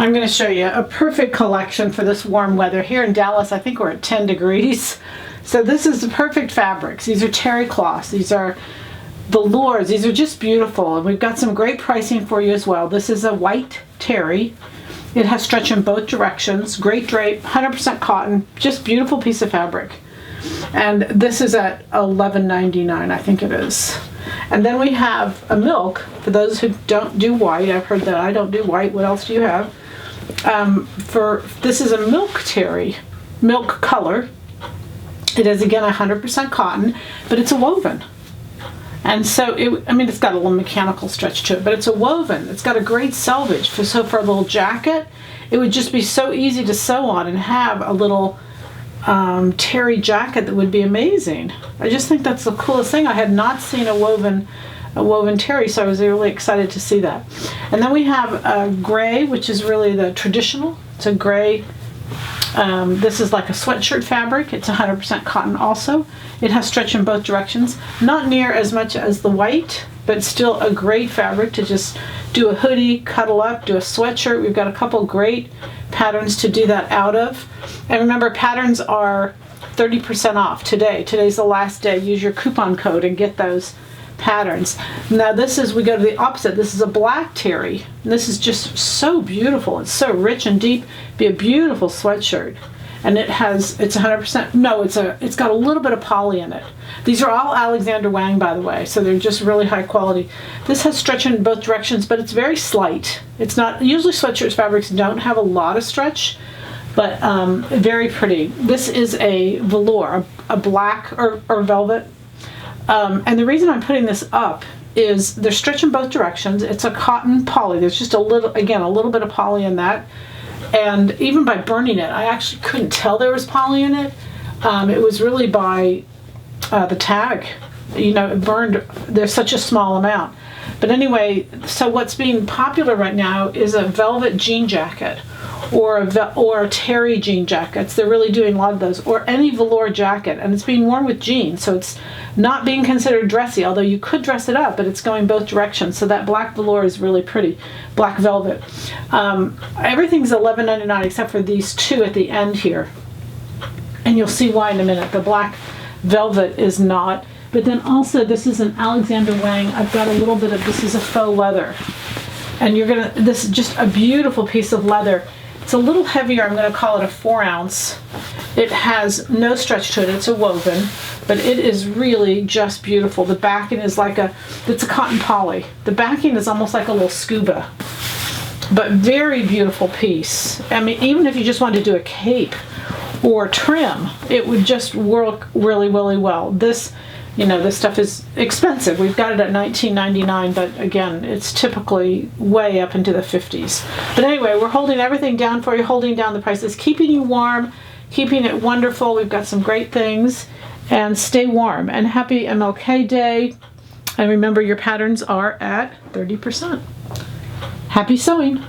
I'm going to show you a perfect collection for this warm weather. Here in Dallas, I think we're at 10 degrees. So this is the perfect fabrics. These are terry cloths. These are velours. These are just beautiful. And we've got some great pricing for you as well. This is a white terry. It has stretch in both directions. Great drape, 100% cotton. Just beautiful piece of fabric. And this is at $11.99, I think it is. And then we have a milk, for those who don't do white. I've heard that I don't do white. What else do you have? This is a milk terry, milk color. It is again 100% cotton, but it's a woven. And so, it's got a little mechanical stretch to it, but it's a woven. It's got a great selvage. So for a little jacket, it would just be so easy to sew on and have a little terry jacket that would be amazing. I just think that's the coolest thing. I had not seen a woven terry, so I was really excited to see that. And then we have a gray, which is really the traditional. It's a gray. This is like a sweatshirt fabric. It's 100% cotton also. It has stretch in both directions. Not near as much as the white, but still a great fabric to just do a hoodie, cuddle up, do a sweatshirt. We've got a couple great patterns to do that out of. And remember, patterns are 30% off today. Today's the last day. Use your coupon code and get those patterns. Now we go to the opposite. This is a black terry. And this is just so beautiful. It's so rich and deep. Be a beautiful sweatshirt. And it's 100%, no, it's got a little bit of poly in it. These are all Alexander Wang, by the way, so they're just really high quality. This has stretch in both directions, but it's very slight. It's not, usually sweatshirt fabrics don't have a lot of stretch, but very pretty. This is a velour, a black or velvet. And the reason I'm putting this up is there's stretch in both directions. It's a cotton poly. There's just a little bit of poly in that. And even by burning it, I actually couldn't tell there was poly in it. It was really by the tag. It burned. There's such a small amount. But anyway, so what's being popular right now is a velvet jean jacket or a terry jean jackets. They're really doing a lot of those. Or any velour jacket. And it's being worn with jeans. So it's not being considered dressy, although you could dress it up, but it's going both directions. So that black velour is really pretty. Black velvet. Everything's $11.99 except for these two at the end here. And you'll see why in a minute. The black velvet is not. But then also this is an Alexander Wang. I've got a little bit of, this is a faux leather. And this is just a beautiful piece of leather. It's a little heavier. I'm going to call it a 4 ounce. It has no stretch to it. It's a woven, but it is really just beautiful. The backing is it's a cotton poly. The backing is almost like a little scuba, but very beautiful piece. Even if you just wanted to do a cape or trim, it would just work really, really well. This stuff is expensive. We've got it at $19.99, but again, it's typically way up into the 50s. But anyway, we're holding everything down for you, holding down the prices, keeping you warm, keeping it wonderful. We've got some great things. And stay warm. And happy MLK Day. And remember, your patterns are at 30%. Happy sewing.